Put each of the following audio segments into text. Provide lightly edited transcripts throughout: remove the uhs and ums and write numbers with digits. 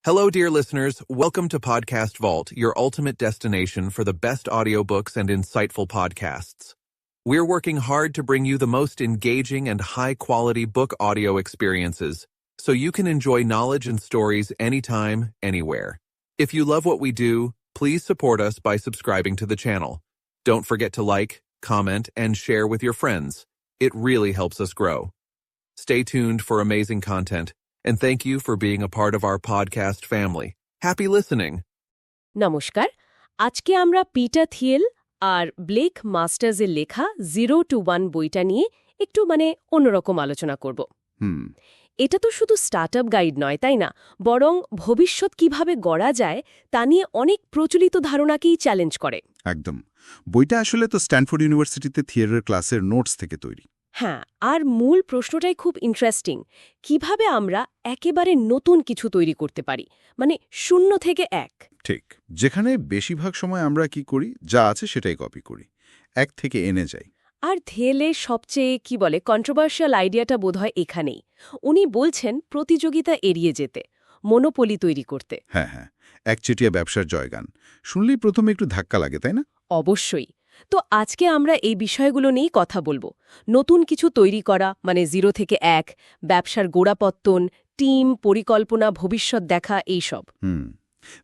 Hello, dear listeners. Welcome to Podcast Vault, your ultimate destination for the best audiobooks and insightful podcasts. We're working hard to bring you the most engaging and high-quality book audio experiences so you can enjoy knowledge and stories anytime, anywhere. If you love what we do, please support us by subscribing to the channel. Don't forget to like, comment, and share with your friends. It really helps us grow. Stay tuned for amazing content. And thank you for being a part of our podcast family. Happy listening. নমস্কার, আজকে আমরা Peter Thiel আর Blake মাস্টার্সের লেখা 0 to 1 বইটা নিয়ে একটু অন্যরকম আলোচনা করব। এটা তো শুধু স্টার্টআপ গাইড নয়, তাই না? বরং ভবিষ্যৎ কিভাবে গড়া যায় তা নিয়ে অনেক প্রচলিত ধারণাকেই চ্যালেঞ্জ করে। একদম। বইটা আসলে তো স্ট্যানফোর্ড ইউনিভার্সিটিতে থিয়েটার ক্লাসের নোটস থেকে তৈরি। হ্যাঁ, আর মূল প্রশ্নটাই খুব ইন্টারেস্টিং। কিভাবে আমরা একেবারে নতুন কিছু তৈরি করতে পারি, 0 থেকে 1? ঠিক, যেখানে বেশিরভাগ সময় আমরা কি করি, যা আছে সেটাই কপি করি, 1 থেকে এনে যাই। আর থিয়েলের সবচেয়ে কন্ট্রোভার্সিয়াল আইডিয়াটা বোধহয় এখানেই। উনি বলছেন প্রতিযোগিতা এড়িয়ে যেতে, মনোপলি তৈরি করতে। হ্যাঁ, একচেটিয়া ব্যবসার জয়গান শুনলেই প্রথমে একটু ধাক্কা লাগে, তাই না? অবশ্যই। তো আজকে আমরা এই বিষয়গুলো নিয়েই কথা বলবো। নতুন কিছু তৈরি করা 0 থেকে 1, ব্যবসার গোড়াপত্তন, টিম, পরিকল্পনা, ভবিষ্যৎ দেখা, এইসব।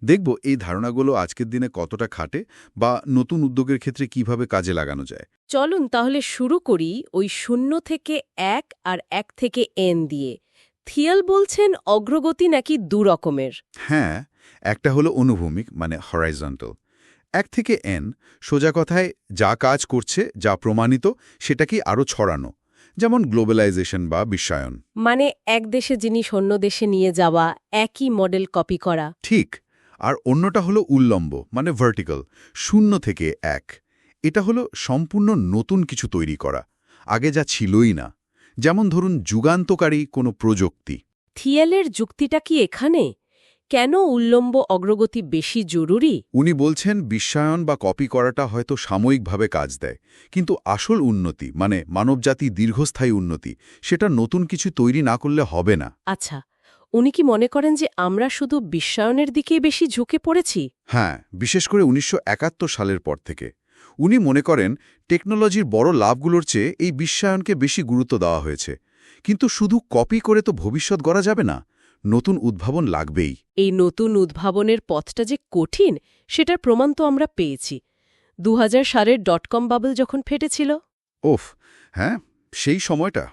দেখব এই ধারণাগুলো আজকের দিনে কতটা খাটে বা নতুন উদ্যোগের ক্ষেত্রে কিভাবে কাজে লাগানো যায়। চলুন তাহলে শুরু করি ওই 0 থেকে 1 আর 1 থেকে n দিয়ে। থিয়েল বলছেন অগ্রগতি নাকি দুরকমের। হ্যাঁ, একটা হলো অনুভূমিক, হরাইজন্টাল। 1 থেকে n, সোজা কথায় যা কাজ করছে, যা প্রমাণিত, সেটাকেই আরও ছড়ানো, যেমন গ্লোবালাইজেশন বা বিশ্বায়ন। এক দেশে জিনিস অন্য দেশে নিয়ে যাওয়া, একই মডেল কপি করা। ঠিক। আর অন্যটা হলো উল্লম্ব, ভার্টিক্যাল, 0 থেকে 1। এটা হলো সম্পূর্ণ নতুন কিছু তৈরি করা, আগে যা ছিলই না। যেমন ধরুন যুগান্তকারী কোনো প্রযুক্তি। থিয়েলের যুক্তিটা কি এখানে? কেন উল্লম্ব অগ্রগতি বেশি জরুরি? উনি বলছেন বিশ্বায়ন বা কপি করাটা হয়তো সাময়িকভাবে কাজ দেয়, কিন্তু আসল উন্নতি, মানবজাতি দীর্ঘস্থায়ী উন্নতি, সেটা নতুন কিছু তৈরি না করলে হবে না। আচ্ছা, উনি কি মনে করেন যে আমরা শুধু বিশ্বায়নের দিকে বেশি ঝুঁকে পড়েছি? হ্যাঁ, বিশেষ করে 1971 সালের পর থেকে। উনি মনে করেন টেকনোলজির বড় লাভগুলোর চেয়ে এই বিশ্বায়নকে বেশি গুরুত্ব দেওয়া হয়েছে। কিন্তু শুধু কপি করে তো ভবিষ্যৎ গড়া যাবে না, নতুন উদ্ভাবন লাগবেই। এই নতুন উদ্ভাবনের পথটা যে কঠিন, সেটার প্রমাণ তো আমরা পেয়েছি 2000 সালের ডটকম বাবল যখন ফেটেছিল। হ্যাঁ, সেই সময়টা।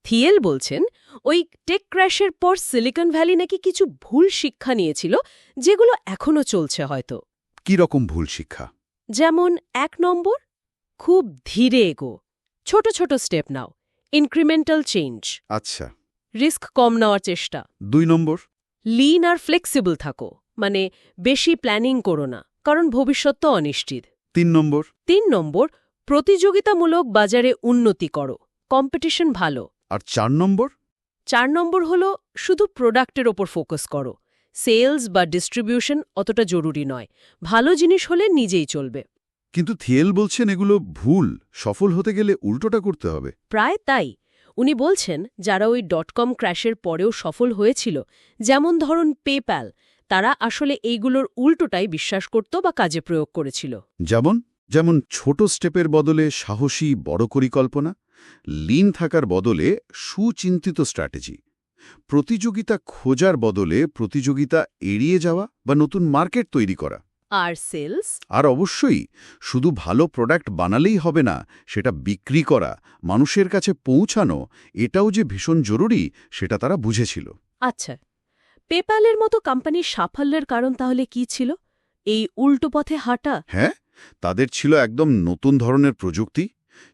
থিয়েল বলছেন ওই টেক ক্র্যাশের পর সিলিকন ভ্যালি নাকি কিছু ভুল শিক্ষা নিয়েছিল, যেগুলো এখনও চলছে হয়তো। কি রকম ভুল শিক্ষা? যেমন 1 নম্বর, খুব ধীরে এগো, ছোট ছোট স্টেপ নাও, ইনক্রিমেন্টাল চেঞ্জ। আচ্ছা। রিস্ক কম নেওয়ার চেষ্টা। 2 নম্বর, লিন আর ফ্লেক্সিবল থাকো, বেশি প্ল্যানিং করো না, কারণ ভবিষ্যৎ তো অনিশ্চিত। 3 নম্বর, 3 নম্বর, প্রতিযোগিতামূলক বাজারে উন্নতি করো, কম্পিটিশন ভালো। আর 4 নম্বর? 4 নম্বর হলো শুধু প্রোডাক্টের ওপর ফোকাস করো, সেলস বা ডিস্ট্রিবিউশন অতটা জরুরি নয়, ভালো জিনিস হলে নিজেই চলবে। কিন্তু থিয়েল বলছেন এগুলো ভুল, সফল হতে গেলে উল্টোটা করতে হবে। প্রায় তাই। উনি বলছেন যারা ওই ডটকম ক্র্যাশের পরেও সফল হয়েছিল, যেমন ধরুন পেপ্যাল, তারা আসলে এইগুলোর উল্টোটাই বিশ্বাস করত বা কাজে প্রয়োগ করেছিল। যেমন ছোট স্টেপের বদলে সাহসী বড় পরিকল্পনা, লিন থাকার বদলে সুচিন্তিত স্ট্র্যাটেজি, প্রতিযোগিতা খোঁজার বদলে প্রতিযোগিতা এড়িয়ে যাওয়া বা নতুন মার্কেট তৈরি করা। আর সেলস? আর অবশ্যই শুধু ভালো প্রোডাক্ট বানালেই হবে না, সেটা বিক্রি করা, মানুষের কাছে পৌঁছানো, এটাও যে ভীষণ জরুরি, সেটা তারা বুঝেছিল। আচ্ছা, পেপ্যালের মতো কোম্পানির সাফল্যের কারণ তাহলে কি ছিল? এই উল্টো পথে হাঁটা? হ্যাঁ, তাদের ছিল একদম নতুন ধরনের প্রযুক্তি,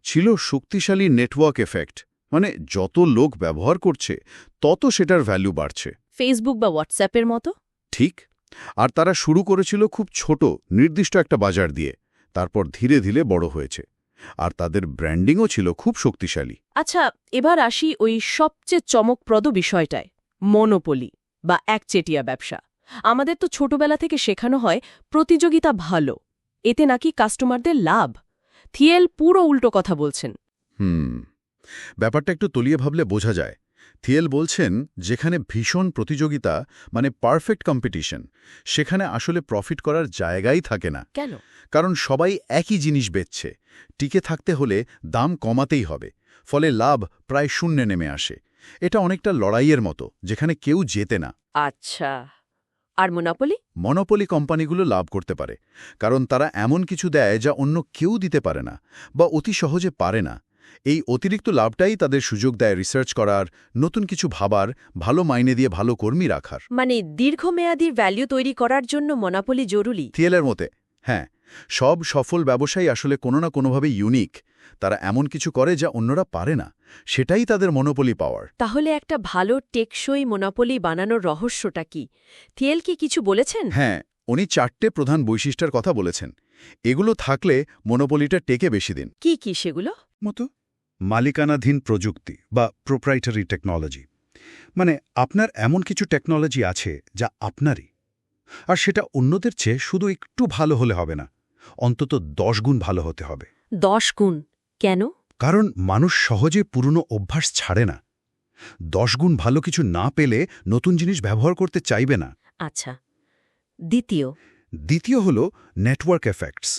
ছিল শক্তিশালী নেটওয়ার্ক এফেক্ট, যত লোক ব্যবহার করছে তত সেটার ভ্যালু বাড়ছে। ফেসবুক বা হোয়াটসঅ্যাপের মতো? ঠিক। আর তারা শুরু করেছিল খুব ছোট নির্দিষ্ট একটা বাজার দিয়ে, তারপর ধীরে ধীরে বড় হয়েছে। আর তাদের ব্র্যান্ডিংও ছিল খুব শক্তিশালী। আচ্ছা, এবার আসি ওই সবচেয়ে চমকপ্রদ বিষয়টায়, মনোপলি বা একচেটিয়া ব্যবসা। আমাদের তো ছোটবেলা থেকে শেখানো হয় প্রতিযোগিতা ভালো, এতে নাকি কাস্টমারদের লাভ। থিয়েল পুরো উল্টো কথা বলছেন। ব্যাপারটা একটু তলিয়ে ভাবলে বোঝা যায়। থিয়েল বলছেন যেখানে ভীষণ প্রতিযোগিতা মানে পারফেক্ট কম্পিটিশন, সেখানে আসলে প্রফিট করার জায়গাই থাকে না। কেন? কারণ সবাই একই জিনিস বেচছে, টিকে থাকতে হলে দাম কমাতেই হবে, ফলে লাভ প্রায় শূন্যে নেমে আসে। এটা অনেকটা লড়াইয়ের মতো, যেখানে কেউ জেতে না। আচ্ছা, আর মনোপলি? মনোপলি কোম্পানিগুলো লাভ করতে পারে, কারণ তারা এমন কিছু দেয় যা অন্য কেউ দিতে পারে না বা অতি সহজে পারে না। এই অতিরিক্ত লাভটাই তাদের সুযোগ দেয় রিসার্চ করার, নতুন কিছু ভাবার, ভালো মাইনে দিয়ে ভালো কর্মী রাখার। মানে দীর্ঘমেয়াদী ভ্যালু তৈরি করার জন্য মনোপলি জরুরি। থিয়েলের মতে হ্যাঁ, সব সফল ব্যবসায়ী আসলে কোনো না কোনোভাবে ইউনিক। তারা এমন কিছু করে যা অন্যরা পারে না, সেটাই তাদের মনোপলি পাওয়ার। তাহলে একটা ভালো টেকসই মনোপলি বানানোর রহস্যটা কি? থিয়েল কি কিছু বলেছেন? হ্যাঁ, উনি 4টে প্রধান বৈশিষ্ট্যের কথা বলেছেন। এগুলো থাকলে মনোপলিটা টেকে বেশি দিন। কি কি সেগুলো? মতো মালিকানাধীন প্রযুক্তি বা প্রোপ্রাইটারি টেকনোলজি, মানে আপনার এমন কিছু টেকনোলজি আছে যা আপনারই, আর সেটা অন্যদের চেয়ে শুধু একটু ভালো হলে হবে না, অন্তত 10 গুণ ভালো হতে হবে। 10 গুণ? কেন? কারণ মানুষ সহজে পুরনো অভ্যাস ছাড়ে না। 10 গুণ ভালো কিছু না পেলে নতুন জিনিস ব্যবহার করতে চাইবে না। আচ্ছা, দ্বিতীয় হল নেটওয়ার্ক এফেক্টস,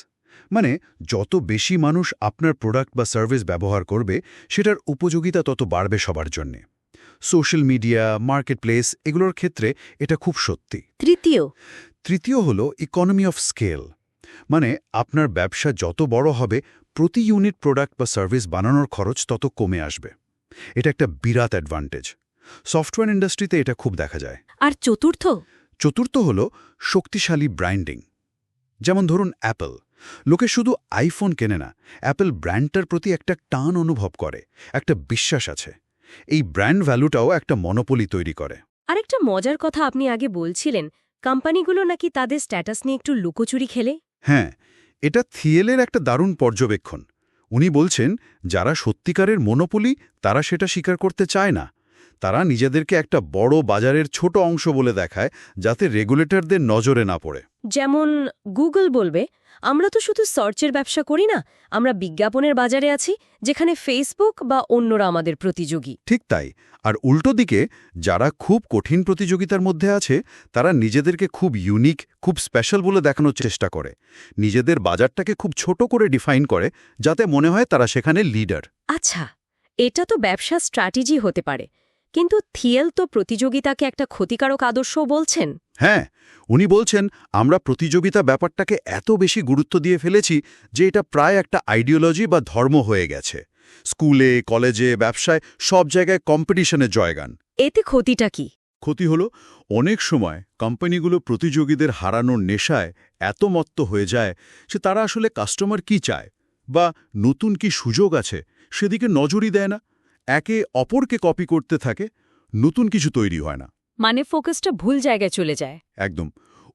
মানে যত বেশি মানুষ আপনার প্রোডাক্ট বা সার্ভিস ব্যবহার করবে, সেটার উপযোগিতা তত বাড়বে সবার জন্যে। সোশ্যাল মিডিয়া, মার্কেটপ্লেস এগুলোর ক্ষেত্রে এটা খুব সত্যি। তৃতীয় হল ইকোনমি অফ স্কেল, মানে আপনার ব্যবসা যত বড় হবে, প্রতি ইউনিট প্রোডাক্ট বা সার্ভিস বানানোর খরচ তত কমে আসবে। এটা একটা বিরাট অ্যাডভান্টেজ। সফটওয়্যার ইন্ডাস্ট্রিতে এটা খুব দেখা যায়। আর চতুর্থ হল শক্তিশালী ব্র্যান্ডিং। যেমন ধরুন অ্যাপল, লোকে শুধু আইফোন কেনে না, অ্যাপল ব্র্যান্ডটার প্রতি একটা টান অনুভব করে, একটা বিশ্বাস আছে। এই ব্র্যান্ড ভ্যালুটাও একটা মনোপলি তৈরি করে। আরেকটা মজার কথা আপনি আগে বলছিলেন, কোম্পানিগুলো নাকি তাদের স্ট্যাটাস নিয়ে একটু লুকোচুরি খেলে। হ্যাঁ, এটা থিয়েলের একটা দারুণ পর্যবেক্ষণ। উনি বলছেন যারা সত্যিকারের মনোপলি তারা সেটা স্বীকার করতে চায় না। তারা নিজেদেরকে একটা বড় বাজারের ছোট অংশ বলে দেখায়, যাতে রেগুলেটরদের নজরে না পড়ে। যেমন গুগল বলবে, আমরা তো শুধু সার্চের ব্যবসা করি না, আমরা বিজ্ঞাপনের বাজারে আছি, যেখানে ফেসবুক বা অন্যরা আমাদের প্রতিযোগী। ঠিক তাই। আর উল্টো দিকে যারা খুব কঠিন প্রতিযোগিতার মধ্যে আছে, তারা নিজেদেরকে খুব ইউনিক, খুব স্পেশাল বলে দেখানোর চেষ্টা করে, নিজেদের বাজারটাকে খুব ছোট করে ডিফাইন করে, যাতে মনে হয় তারা সেখানে লিডার। আচ্ছা, এটা তো ব্যবসা স্ট্র্যাটেজি হতে পারে, কিন্তু থিয়েল তো প্রতিযোগিতাকে একটা ক্ষতিকারক আদর্শও বলছেন। হ্যাঁ, উনি বলছেন আমরা প্রতিযোগিতা ব্যাপারটাকে এত বেশি গুরুত্ব দিয়ে ফেলেছি যে এটা প্রায় একটা আইডিওলজি বা ধর্ম হয়ে গেছে। স্কুলে, কলেজে, ব্যবসায় সব জায়গায় কম্পিটিশনের জয়গান। এতে ক্ষতিটা কি? ক্ষতি হলো অনেক সময় কোম্পানিগুলো প্রতিযোগীদের হারানোর নেশায় এত মত্ত হয়ে যায় যে তারা আসলে কাস্টমার কি চায় বা নতুন কি সুযোগ আছে সেদিকে নজরই দেয় না, একে অপরকে কপি করতে থাকে, নতুন কিছু তৈরি হয় না। মানে ফোকাসটা ভুল জায়গায় চলে যায়। একদম,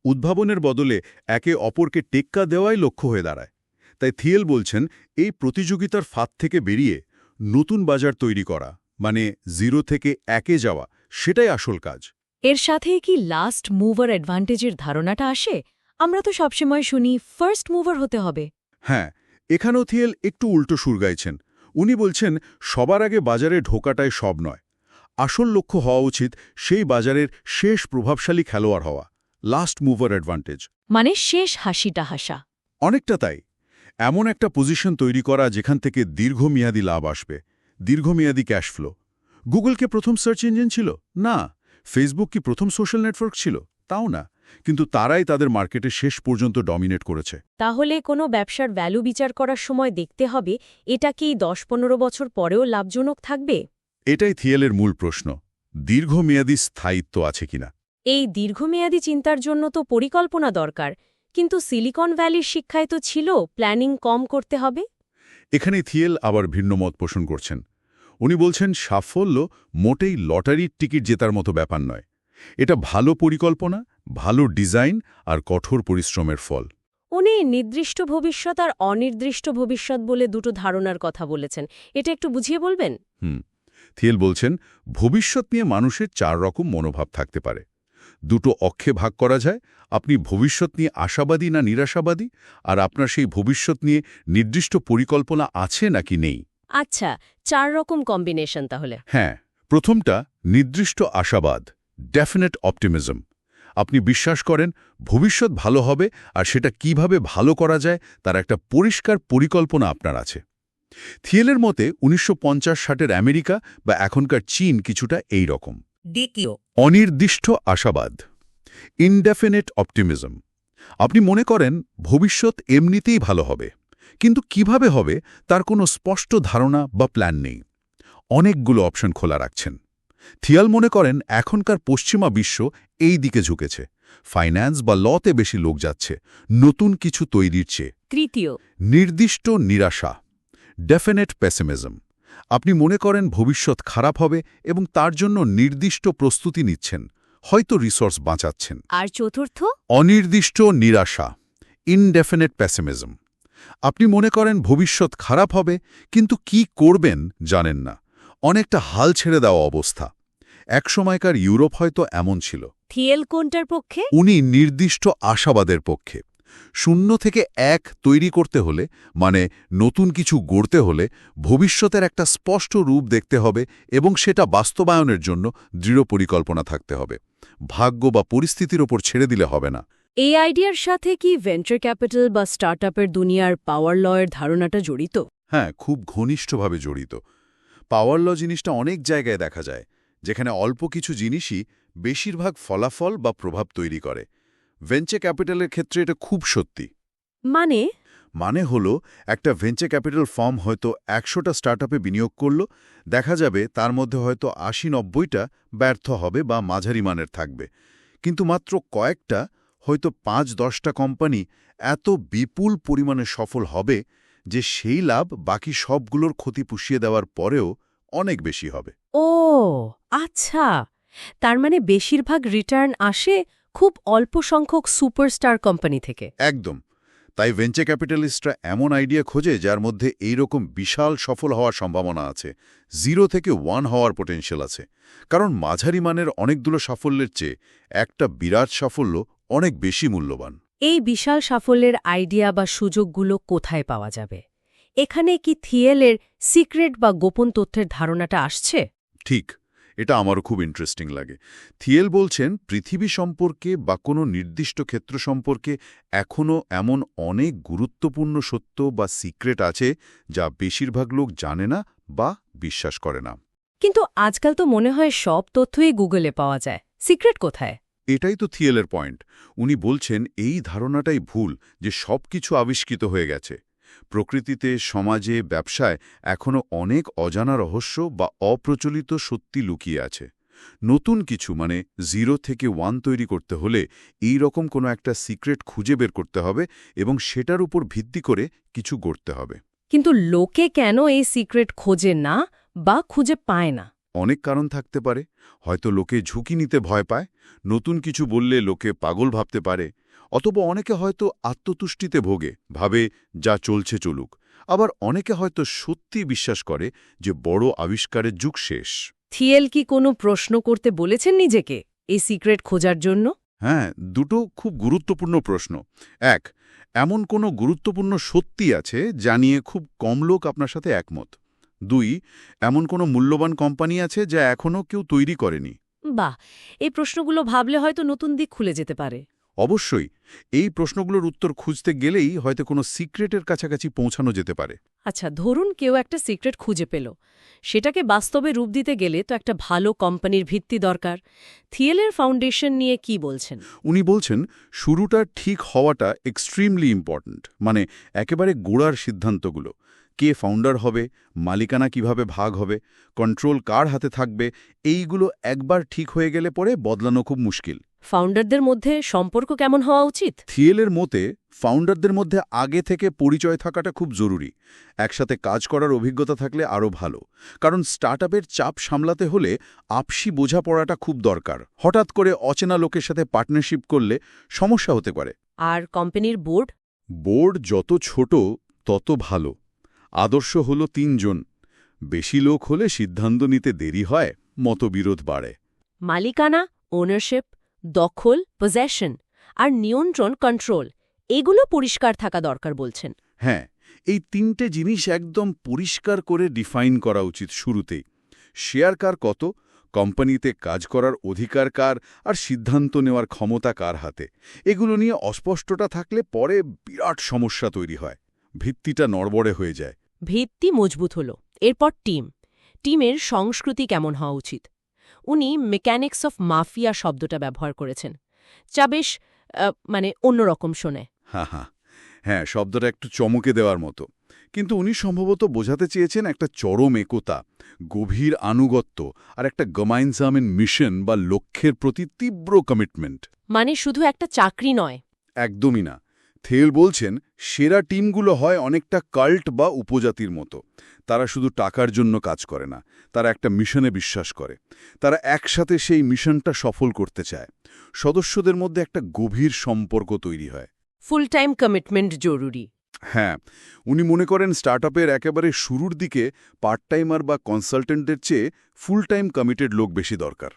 উদ্ভাবনের বদলে একে অপরকে টেক্কা দেওয়াই লক্ষ্য হয়ে দাঁড়ায়। তাই থিয়েল বলছেন এই প্রতিযোগিতার ফাঁদ থেকে বেরিয়ে নতুন বাজার তৈরি করা, মানে 0 থেকে 1-এ যাওয়া, সেটাই আসল কাজ। এর সাথে কি লাস্ট মুভার অ্যাডভান্টেজের ধারণাটা আসে? আমরা তো সবসময় শুনি ফার্স্ট মুভার হতে হবে। হ্যাঁ, এখানেও থিয়েল একটু উল্টো সুর গাইছেন। উনি বলছেন সবার আগে বাজারে ঢোকাটাই সব নয়, আসল লক্ষ্য হওয়া উচিত সেই বাজারের শেষ প্রভাবশালী খেলোয়াড় হওয়া, লাস্ট মুভার অ্যাডভান্টেজ। মানে শেষ হাসিটা হাসা। অনেকটা তাই, এমন একটা পজিশন তৈরি করা যেখান থেকে দীর্ঘমেয়াদী লাভ আসবে, দীর্ঘমেয়াদী ক্যাশ ফ্লো। গুগল কি প্রথম সার্চ ইঞ্জিন ছিল? না। ফেসবুক কি প্রথম সোশ্যাল নেটওয়ার্ক ছিল? তাও না। কিন্তু তারাই তাদের মার্কেটে শেষ পর্যন্ত ডমিনেট করেছে। তাহলে কোনো ব্যবসার ভ্যালু বিচার করার সময় দেখতে হবে এটা কি 10-15 বছর পরেও লাভজনক থাকবে। এটাই থিয়েলের মূল প্রশ্ন, দীর্ঘমেয়াদী স্থায়িত্ব আছে কিনা। এই দীর্ঘমেয়াদী চিন্তার জন্য তো পরিকল্পনা দরকার, কিন্তু সিলিকন ভ্যালির শিক্ষায় তো ছিল প্ল্যানিং কম করতে হবে। এখানে থিয়েল আবার ভিন্ন মত পোষণ করছেন। উনি বলছেন সাফল্য মোটেই লটারির টিকিট জেতার মতো ব্যাপার নয়, এটা ভালো পরিকল্পনা, ভালো ডিজাইন আর কঠোর পরিশ্রমের ফল। উনি নির্দিষ্ট ভবিষ্যৎ আর অনির্দিষ্ট ভবিষ্যৎ বলে দুটো ধারণার কথা বলেছেন, এটা একটু বুঝিয়ে বলবেন? থিয়েল বলছেন ভবিষ্যৎ নিয়ে মানুষের 4 রকম মনোভাব থাকতে পারে। দুটো অক্ষে ভাগ করা যায়, আপনি ভবিষ্যৎ নিয়ে আশাবাদী না নিরাশাবাদী, আর আপনার সেই ভবিষ্যৎ নিয়ে নির্দিষ্ট পরিকল্পনা আছে নাকি নেই। আচ্ছা, 4 রকম কম্বিনেশন তাহলে। হ্যাঁ, প্রথমটা নির্দিষ্ট আশাবাদ, ডেফিনেট অপটিমিজম। আপনি বিশ্বাস করেন ভবিষ্যৎ ভালো হবে আর সেটা কিভাবে ভালো করা যায় তার একটা পরিষ্কার পরিকল্পনা আপনার আছে। থিয়েলের মতে 1950-60-এর আমেরিকা বা এখনকার চীন কিছুটা এই রকম। দ্বিতীয়, অনির্দিষ্ট আশাবাদ, ইনডেফিনিট অপটিমিজম। আপনি মনে করেন ভবিষ্যৎ এমনিতেই ভালো হবে, কিন্তু কিভাবে হবে তার কোনো স্পষ্ট ধারণা বা প্ল্যান নেই। অনেকগুলো অপশন খোলা রাখছেন। থিয়াল মনে করেন এখনকার পশ্চিমা বিশ্ব এই দিকে ঝুঁকেছে, ফাইন্যান্স বা লতে বেশি লোক যাচ্ছে নতুন কিছু তৈরির চেয়ে। তৃতীয়, নির্দিষ্ট নিরাশা, ডেফিনেট পেসিমিজম। আপনি মনে করেন ভবিষ্যৎ খারাপ হবে এবং তার জন্য নির্দিষ্ট প্রস্তুতি নিচ্ছেন, হয়তো রিসোর্স বাঁচাচ্ছেন। আর চতুর্থ, অনির্দিষ্ট নিরাশা, ইনডেফিনেট পেসিমিজম। আপনি মনে করেন ভবিষ্যৎ খারাপ হবে, কিন্তু কি করবেন জানেন না, অনেকটা হাল ছেড়ে দেওয়া অবস্থা। একসময়কার ইউরোপ হয়তো এমন ছিল। থিয়েল কোনটার পক্ষে? উনি নির্দিষ্ট আশাবাদের পক্ষে। 0 থেকে 1 তৈরি করতে হলে, মানে নতুন কিছু গড়তে হলে, ভবিষ্যতের একটা স্পষ্ট রূপ দেখতে হবে এবং সেটা বাস্তবায়নের জন্য দৃঢ় পরিকল্পনা থাকতে হবে। ভাগ্য বা পরিস্থিতির ওপর ছেড়ে দিলে হবে না। এই আইডিয়ার সাথে কি ভেঞ্চার ক্যাপিটাল বা স্টার্টআপের দুনিয়ার পাওয়ার লয়ের ধারণাটা জড়িত? হ্যাঁ, খুব ঘনিষ্ঠভাবে জড়িত। পাওয়ার ল জিনিসটা অনেক জায়গায় দেখা যায়, যেখানে অল্প কিছু জিনিসই বেশিরভাগ ফলাফল বা প্রভাব তৈরি করে। ভেঞ্চার ক্যাপিটালের ক্ষেত্রে এটা খুব সত্যি। মানে হলো একটা ভেঞ্চার ক্যাপিটাল ফার্ম হয়তো 100টা স্টার্টআপে বিনিয়োগ করল, দেখা যাবে তার মধ্যে হয়তো 80-90টা ব্যর্থ হবে বা মাঝারি মানের থাকবে, কিন্তু মাত্র কয়েকটা, হয়তো 5-10টা কোম্পানি এত বিপুল পরিমাণে সফল হবে যে সেই লাভ বাকি সবগুলোর ক্ষতি পুষিয়ে দেওয়ার পরেও অনেক বেশি হবে। ও আচ্ছা, তার মানে বেশিরভাগ রিটার্ন আসে খুব অল্প সংখ্যক সুপারস্টার কোম্পানি থেকে। একদম। তাই ভেঞ্চার ক্যাপিটালিস্টরা এমন আইডিয়া খোঁজে যার মধ্যে এইরকম বিশাল সফল হওয়ার সম্ভাবনা আছে, 0 থেকে 1 হওয়ার পোটেনশিয়াল আছে। কারণ মাঝারি মানের অনেকগুলো সাফল্যের চেয়ে একটা বিরাট সাফল্য অনেক বেশি মূল্যবান। এই বিশাল সাফল্যের আইডিয়া বা সুযোগগুলো কোথায় পাওয়া যাবে? এখানে কি থিয়েলের সিক্রেট বা গোপন তথ্যের ধারণাটা আসছে? ঠিক, এটা আমারও খুব ইন্টারেস্টিং লাগে। থিয়েল বলছেন পৃথিবী সম্পর্কে বা কোনো নির্দিষ্ট ক্ষেত্র সম্পর্কে এখনও এমন অনেক গুরুত্বপূর্ণ সত্য বা সিক্রেট আছে যা বেশিরভাগ লোক জানে না বা বিশ্বাস করে না। কিন্তু আজকাল তো মনে হয় সব তথ্যই গুগলে পাওয়া যায়, সিক্রেট কোথায়? এটাই তো থিয়েলের পয়েন্ট। উনি বলছেন এই ধারণাটাই ভুল যে সব কিছু আবিষ্কৃত হয়ে গেছে। প্রকৃতিতে, সমাজে, ব্যবসায় এখনও অনেক অজানা রহস্য বা অপ্রচলিত সত্যি লুকিয়ে আছে। নতুন কিছু, মানে 0 থেকে 1 তৈরি করতে হলে এই রকম কোনো একটা সিক্রেট খুঁজে বের করতে হবে এবং সেটার উপর ভিত্তি করে কিছু গড়তে হবে। কিন্তু লোকে কেন এই সিক্রেট খোঁজে না বা খুঁজে পায় না? অনেক কারণ থাকতে পারে। হয়তো লোকে ঝুঁকি নিতে ভয় পায়, নতুন কিছু বললে লোকে পাগল ভাবতে পারে, অথবা অনেকে হয়তো আত্মতুষ্টিতে ভোগে, ভাবে যা চলছে চলুক। আবার অনেকে হয়তো সত্যি বিশ্বাস করে যে বড় আবিষ্কারের যুগ শেষ। থিয়েল কি কোনো প্রশ্ন করতে বলেছেন নিজেকে এই সিক্রেট খোঁজার জন্য? হ্যাঁ, দুটো খুব গুরুত্বপূর্ণ প্রশ্ন। 1, এমন কোনো গুরুত্বপূর্ণ সত্যি আছে যা নিয়ে খুব কম লোক আপনার সাথে একমত? 2, এমন কোনো মূল্যবান কোম্পানি আছে যা এখনও কেউ তৈরি করেনি? বাহ, এই প্রশ্নগুলো ভাবলে হয়তো নতুন দিক খুলে যেতে পারে। অবশ্যই। এই প্রশ্নগুলোর উত্তর খুঁজতে গেলেই হয়তো কোনো সিক্রেটের কাছাকাছি পৌঁছানো যেতে পারে। আচ্ছা, ধরুন কেউ একটা সিক্রেট খুঁজে পেল, সেটাকে বাস্তবে রূপ দিতে গেলে তো একটা ভালো কোম্পানির ভিত্তি দরকার। থিয়েলের ফাউন্ডেশন নিয়ে কি বলছেন? উনি বলছেন শুরুটা ঠিক হওয়াটা এক্সট্রিমলি ইম্পর্ট্যান্ট, মানে একেবারে গোড়ার সিদ্ধান্তগুলো। কে ফাউন্ডার হবে, মালিকানা কিভাবে ভাগ হবে, কন্ট্রোল কার হাতে থাকবে, এইগুলো একবার ঠিক হয়ে গেলে পরে বদলানো খুব মুশকিল। ফাউন্ডারদের মধ্যে সম্পর্ক কেমন হওয়া উচিত? থিয়েলের মতে ফাউন্ডারদের মধ্যে আগে থেকে পরিচয় থাকাটা খুব জরুরি। একসাথে কাজ করার অভিজ্ঞতা থাকলে আরও ভালো, কারণ স্টার্টআপের চাপ সামলাতে হলে আপসি বোঝাপড়াটা খুব দরকার। হঠাৎ করে অচেনা লোকের সাথে পার্টনারশিপ করলে সমস্যা হতে পারে। আর কোম্পানির বোর্ড? বোর্ড যত ছোট তত ভালো। আদর্শ হলো 3 জন। বেশি লোক হলে সিদ্ধান্ত নিতে দেরি হয়, মতবিরোধ বাড়ে। মালিকানা, ওনারশিপ, দখল, পজেশন আর নিয়ন্ত্রণ, কন্ট্রোল, এগুলো পরিষ্কার থাকা দরকার বলছেন। হ্যাঁ, এই 3টে জিনিস একদম পরিষ্কার করে ডিফাইন করা উচিত শুরুতেই। শেয়ার কার কত, কোম্পানিতে কাজ করার অধিকার কার, আর সিদ্ধান্ত নেওয়ার ক্ষমতা কার হাতে, এগুলো নিয়ে অস্পষ্টতা থাকলে পরে বিরাট সমস্যা তৈরি হয়। ভিত্তিটা নড়বড়ে হয়ে যায়। ভিত্তি মজবুত হলো, এরপর টিমের সংস্কৃতি কেমন হওয়া উচিত। উনি মেকানিক্স অফ মাফিয়া শব্দটা ব্যবহার করেছেন, যা বেশ অন্যরকম শোনে। হ্যাঁ, শব্দটা একটু চমকে দেওয়ার মতো, কিন্তু উনি সম্ভবত বোঝাতে চেয়েছেন একটা চরম একতা, গভীর আনুগত্য আর একটা গমাইনজামেন মিশন বা লক্ষ্যের প্রতি তীব্র কমিটমেন্ট। মানে শুধু একটা চাকরি নয়। একদমই না। থেল বলছেন সেরা টিমগুলো হয় অনেকটা কাল্ট বা উপজাতির মতো। তারা শুধু টাকার জন্য কাজ করে না, তারা একটা মিশনে বিশ্বাস করে। তারা একসাথে সেই মিশনটা সফল করতে চায়। সদস্যদের মধ্যে একটা গভীর সম্পর্ক তৈরি হয়। ফুল টাইম কমিটমেন্ট জরুরি। হ্যাঁ, উনি মনে করেন স্টার্টআপের একেবারে শুরুর দিকে পার্ট টাইমার বা কনসালটেন্টদের চেয়ে ফুল টাইম কমিটেড লোক বেশি দরকার।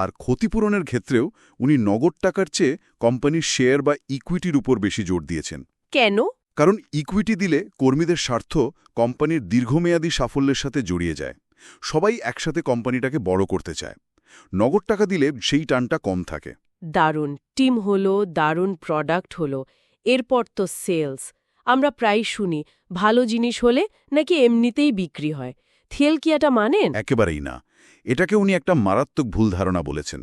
আর ক্ষতিপূরণের ক্ষেত্রেও উনি নগদ টাকার চেয়ে কোম্পানির শেয়ার বা ইকুইটির উপর বেশি জোর দিয়েছেন। কেন? কারণ ইকুইটি দিলে কর্মীদের স্বার্থ কোম্পানির দীর্ঘমেয়াদী সাফল্যের সাথে জড়িয়ে যায়। সবাই একসাথে কোম্পানিটাকে বড় করতে চায়। নগদ টাকা দিলে সেই টানটা কম থাকে। দারুণ টিম হলো, দারুণ প্রোডাক্ট হলো, এরপর তো সেলস। আমরা প্রায় শুনি ভালো জিনিস হলে নাকি এমনিতেই বিক্রি হয়। থেল কি এটা মানেন? একেবারেই না। এটাকে উনি একটা মারাত্মক ভুল ধারণা বলেছেন।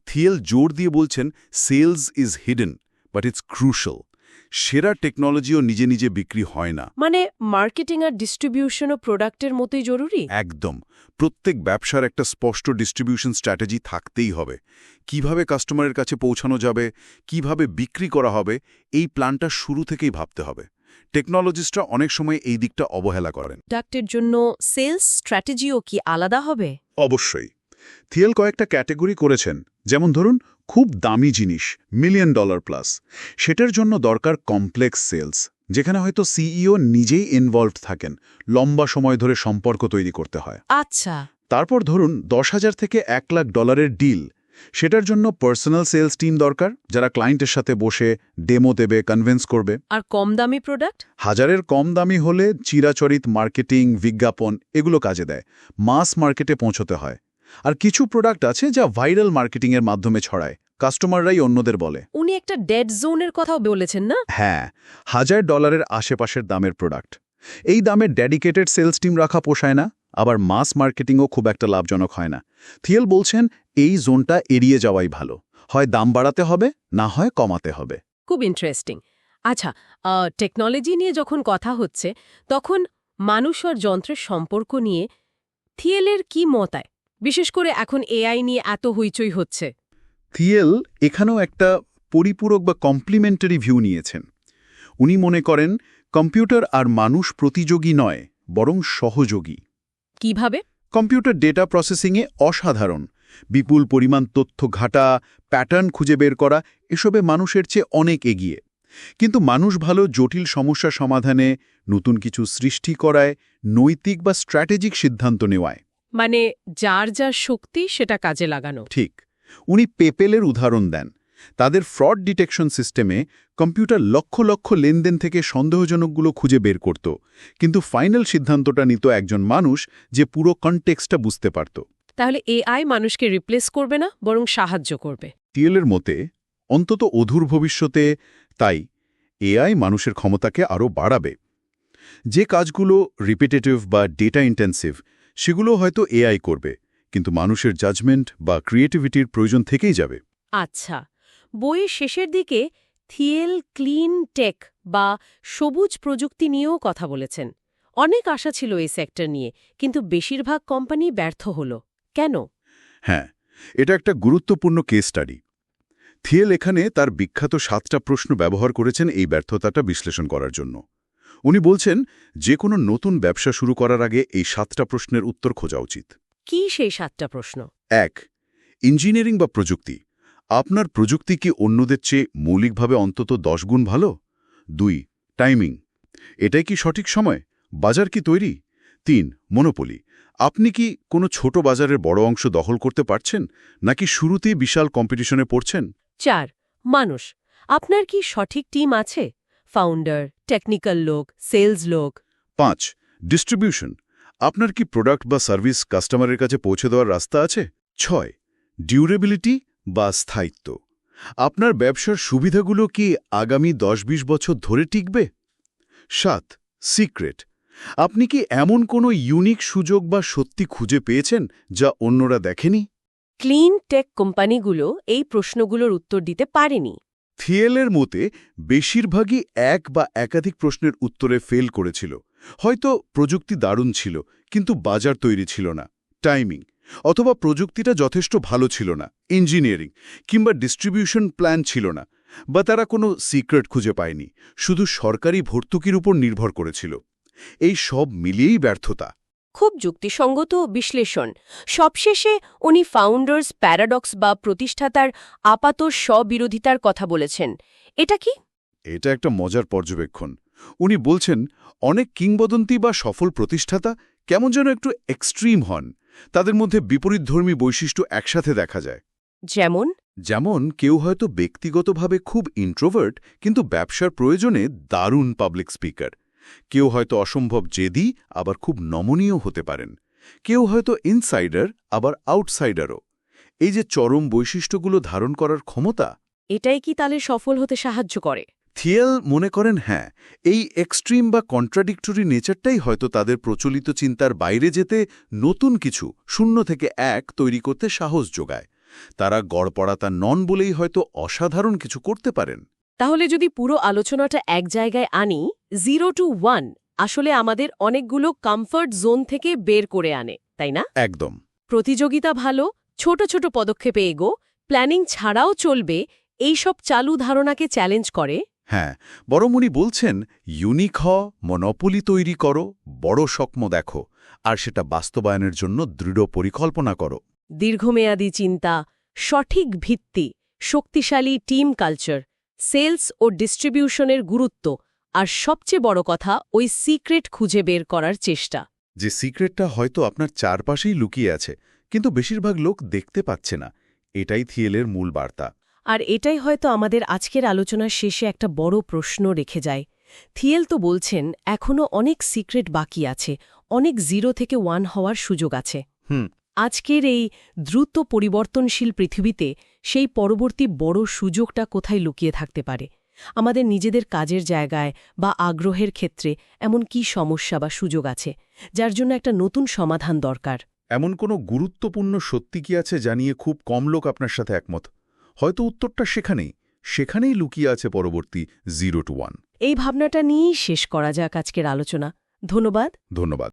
থিয়েল জোর দিয়ে বলছেন sales is hidden but it's crucial. সেরা টেকনোলজিও নিজে নিজে বিক্রি হয় না। মানে মার্কেটিং আর ডিস্ট্রিবিউশনও প্রোডাক্টের মতোই জরুরি। একদম। প্রত্যেক ব্যবসার একটা স্পষ্ট ডিস্ট্রিবিউশন স্ট্র্যাটেজি থাকতেই হবে। কিভাবে কাস্টমারের কাছে পৌঁছানো যাবে, কিভাবে বিক্রি করা হবে, এই প্ল্যানটা শুরু থেকেই ভাবতে হবে। টেকনোলজিস্টরা অনেক সময় এই দিকটা অবহেলা করেন। প্রোডাক্টের জন্য সেলস স্ট্র্যাটেজিও কি আলাদা হবে? অবশ্যই। থিয়েল কয়েকটা ক্যাটেগরি করেছেন, যেমন ধরুন খুব দামি জিনিস, $1 মিলিয়ন প্লাস, সেটার জন্য দরকার কমপ্লেক্স সেলস, যেখানে হয়তো সিইও নিজেই ইনভলভড থাকেন, লম্বা সময় ধরে সম্পর্ক তৈরি করতে হয়। আচ্ছা। তারপর ধরুন $10,000 থেকে $1 লাখ ডিল, সেটার জন্য পার্সোনাল সেলস টিম দরকার, যারা ক্লায়েন্টের সাথে বসে ডেমো দেবে, কনভিন্স করবে। আর কম দামি প্রোডাক্ট? 1000-এর কম দামি হলে চিরাচরিত মার্কেটিং, বিজ্ঞাপন এগুলো কাজে দেয়, মাস মার্কেটে পৌঁছতে হয়। আর কিছু প্রোডাক্ট আছে যা ভাইরাল মার্কেটিংয়ের মাধ্যমে ছড়ায়, কাস্টমাররাই অন্যদের বলে। উনি একটা ডেড জোনের কথাও বলেছেন না? হ্যাঁ, $1000 আশেপাশের দামের প্রোডাক্ট। এই দামের ডেডিকেটেড সেলস টিম রাখা পোষায় না, আবার মাস মার্কেটিংও খুব একটা লাভজনক হয় না। থিয়েল বলছেন এই জোনটা এড়িয়ে যাওয়াই ভালো, হয় দাম বাড়াতে হবে, না হয় কমাতে হবে। খুব ইন্টারেস্টিং। আচ্ছা, টেকনোলজি নিয়ে যখন কথা হচ্ছে, তখন মানুষ আর যন্ত্রের সম্পর্ক নিয়ে থিয়েলের কি মতায়, বিশেষ করে এখন এআই নিয়ে এত হইচই হচ্ছে? থিয়েল এখানেও একটা পরিপূরক বা কমপ্লিমেন্টারি ভিউ নিয়েছেন। উনি মনে করেন কম্পিউটার আর মানুষ প্রতিযোগী নয়, বরং সহযোগী। কিভাবে? কম্পিউটার ডেটা প্রসেসিংয়ে অসাধারণ, বিপুল পরিমাণ তথ্য ঘাটা, প্যাটার্ন খুঁজে বের করা, এসবে মানুষের চেয়ে অনেক এগিয়ে। কিন্তু মানুষ ভালো জটিল সমস্যা সমাধানে, নতুন কিছু সৃষ্টি করায়, নৈতিক বা স্ট্র্যাটেজিক সিদ্ধান্ত নেওয়ায়। মানে যার যার শক্তি সেটা কাজে লাগানো। ঠিক। উনি পেপেলের উদাহরণ দেন। তাদের ফ্রড ডিটেকশন সিস্টেমে কম্পিউটার লক্ষ লক্ষ লেনদেন থেকে সন্দেহজনকগুলো খুঁজে বের করত, কিন্তু ফাইনাল সিদ্ধান্তটা নিত একজন মানুষ, যে পুরো কনটেক্সটটা বুঝতে পারত। তাহলে এআই মানুষকে রিপ্লেস করবে না, বরং সাহায্য করবে। থিয়েলের মতে অন্তত অদূর ভবিষ্যতে তাই এআই মানুষের ক্ষমতাকে আরও বাড়াবে। যে কাজগুলো রিপিটেটিভ বা ডেটা ইন্টেন্সিভ, সেগুলো হয়তো এআই করবে, কিন্তু মানুষের জাজমেন্ট বা ক্রিয়েটিভিটির প্রয়োজন থেকেই যাবে। আচ্ছা, বইয়ের শেষের দিকে থিয়েল ক্লিন টেক বা সবুজ প্রযুক্তি নিয়েও কথা বলেছেন। অনেক আশা ছিল এই সেক্টর নিয়ে, কিন্তু বেশিরভাগ কোম্পানি ব্যর্থ হল কেন? হ্যাঁ, এটা একটা গুরুত্বপূর্ণ কেস স্টাডি। থিয়েল এখানে তার বিখ্যাত 7টা প্রশ্ন ব্যবহার করেছেন এই ব্যর্থতাটা বিশ্লেষণ করার জন্য। উনি বলছেন যে কোনো নতুন ব্যবসা শুরু করার আগে এই 7টা প্রশ্নের উত্তর খোঁজা উচিত। কি সেই 7টা প্রশ্ন? 1. ইঞ্জিনিয়ারিং বা প্রযুক্তি। আপনার প্রযুক্তি কি অন্যদের চেয়ে মৌলিকভাবে অন্তত 10 গুণ ভালো? 2. টাইমিং। এটাই কি সঠিক সময়? বাজার কি তৈরি? 3. মনোপলি। আপনি কি কোনো ছোট বাজারের বড় অংশ দখল করতে পারছেন, নাকি শুরুতেই বিশাল কম্পিটিশনে পড়ছেন? 4. মানুষ। আপনার কি সঠিক টিম আছে? ফাউন্ডার, টেকনিক্যাল লোক, সেলস লোক। 5. ডিস্ট্রিবিউশন। আপনার কি প্রোডাক্ট বা সার্ভিস কাস্টমারের কাছে পৌঁছে দেওয়ার রাস্তা আছে? 6. ডিউরেবিলিটি বা স্থায়িত্ব। আপনার ব্যবসার সুবিধাগুলো কি আগামী 10-20 বছর ধরে টিকবে? 7. সিক্রেট। আপনি কি এমন কোনো ইউনিক সুযোগ বা সত্যি খুঁজে পেয়েছেন যা অন্যরা দেখেনি? ক্লিন টেক কোম্পানিগুলো এই প্রশ্নগুলোর উত্তর দিতে পারেনি। থিয়েলের মতে বেশিরভাগই এক বা একাধিক প্রশ্নের উত্তরে ফেল করেছিল। হয়তো প্রযুক্তি দারুণ ছিল, কিন্তু বাজার তৈরি ছিল না, টাইমিং, অথবা প্রযুক্তিটা যথেষ্ট ভালো ছিল না, ইঞ্জিনিয়ারিং কিংবা ডিস্ট্রিবিউশন প্ল্যান ছিল না, বা তারা কোনো সিক্রেট খুঁজে পায়নি, শুধু সরকারি ভর্তুকির উপর নির্ভর করেছিল। এই সব মিলিয়েই ব্যর্থতা। খুব যুক্তিসঙ্গত বিশ্লেষণ। সবশেষে উনি ফাউন্ডার্স প্যারাডক্স বা প্রতিষ্ঠাতার আপাত স্ববিরোধিতার কথা বলেছেন। এটা কি? এটা একটা মজার পর্যবেক্ষণ। উনি বলছেন, অনেক কিংবদন্তি বা সফল প্রতিষ্ঠাতা কেমন যেন একটু এক্সট্রিম হন। তাদের মধ্যে বিপরীতধর্মী বৈশিষ্ট্য একসাথে দেখা যায়। যেমন কেউ হয়তো ব্যক্তিগতভাবে খুব ইন্ট্রোভার্ট, কিন্তু ব্যবসার প্রয়োজনে দারুণ পাবলিক স্পিকার। কেউ হয়তো অসম্ভব জেদি, আবার খুব নমনীয় হতে পারেন। কেউ হয়তো ইনসাইডার, আবার আউটসাইডারও। এই যে চরম বৈশিষ্ট্যগুলো ধারণ করার ক্ষমতা, এটাই কি তাহলে সফল হতে সাহায্য করে? থিয়েল মনে করেন হ্যাঁ, এই এক্সট্রিম বা কন্ট্রাডিক্টরি নেচারটাই হয়তো তাদের প্রচলিত চিন্তার বাইরে যেতে, নতুন কিছু 0 থেকে 1 তৈরি করতে সাহস যোগায়। তারা গড়পড়াতা নন বলেই হয়তো অসাধারণ কিছু করতে পারেন। তাহলে যদি পুরো আলোচনাটা এক জায়গায় আনি, 0 to 1 আসলে আমাদের অনেকগুলো কমফর্ট জোন থেকে বের করে আনে, তাই না? একদম। প্রতিযোগিতা ভালো, ছোট ছোট পদক্ষেপে এগো, প্ল্যানিং ছাড়াও চলবে, এইসব চালু ধারণাকে চ্যালেঞ্জ করে। হ্যাঁ, বরং উনি বলছেন, ইউনিক হও, মনোপলি তৈরি করো, বড় স্বপ্ন দেখো, আর সেটা বাস্তবায়নের জন্য দৃঢ় পরিকল্পনা করো। দীর্ঘমেয়াদী চিন্তা, সঠিক ভিত্তি, শক্তিশালী টিম কালচার, সেলস ও ডিস্ট্রিবিউশনের গুরুত্ব, আর সবচেয়ে বড় কথা ওই সিক্রেট খুঁজে বের করার চেষ্টা। যে সিক্রেটটা হয়তো আপনার চারপাশেই লুকিয়ে আছে, কিন্তু বেশিরভাগ লোক দেখতে পাচ্ছে না। এটাই থিয়েলের মূল বার্তা। আর এটাই হয়তো আমাদের আজকের আলোচনার শেষে একটা বড় প্রশ্ন রেখে যায়। থিয়েল তো বলছেন এখনও অনেক সিক্রেট বাকি আছে, অনেক 0 থেকে 1 হওয়ার সুযোগ আছে। আজকের এই দ্রুত পরিবর্তনশীল পৃথিবীতে সেই পরবর্তী বড় সুযোগটা কোথায় লুকিয়ে থাকতে পারে? আমাদের নিজেদের কাজের জায়গায় বা আগ্রহের ক্ষেত্রে এমন কি সমস্যা বা সুযোগ আছে, যার জন্য একটা নতুন সমাধান দরকার? এমন কোনো গুরুত্বপূর্ণ সত্যি কি আছে যা নিয়ে খুব কম লোক আপনার সাথে একমত? হয়তো উত্তরটা সেখানেই লুকিয়ে আছে পরবর্তী 0 to 1। এই ভাবনাটা নিয়েই শেষ করা যাক আজকের আলোচনা। ধন্যবাদ।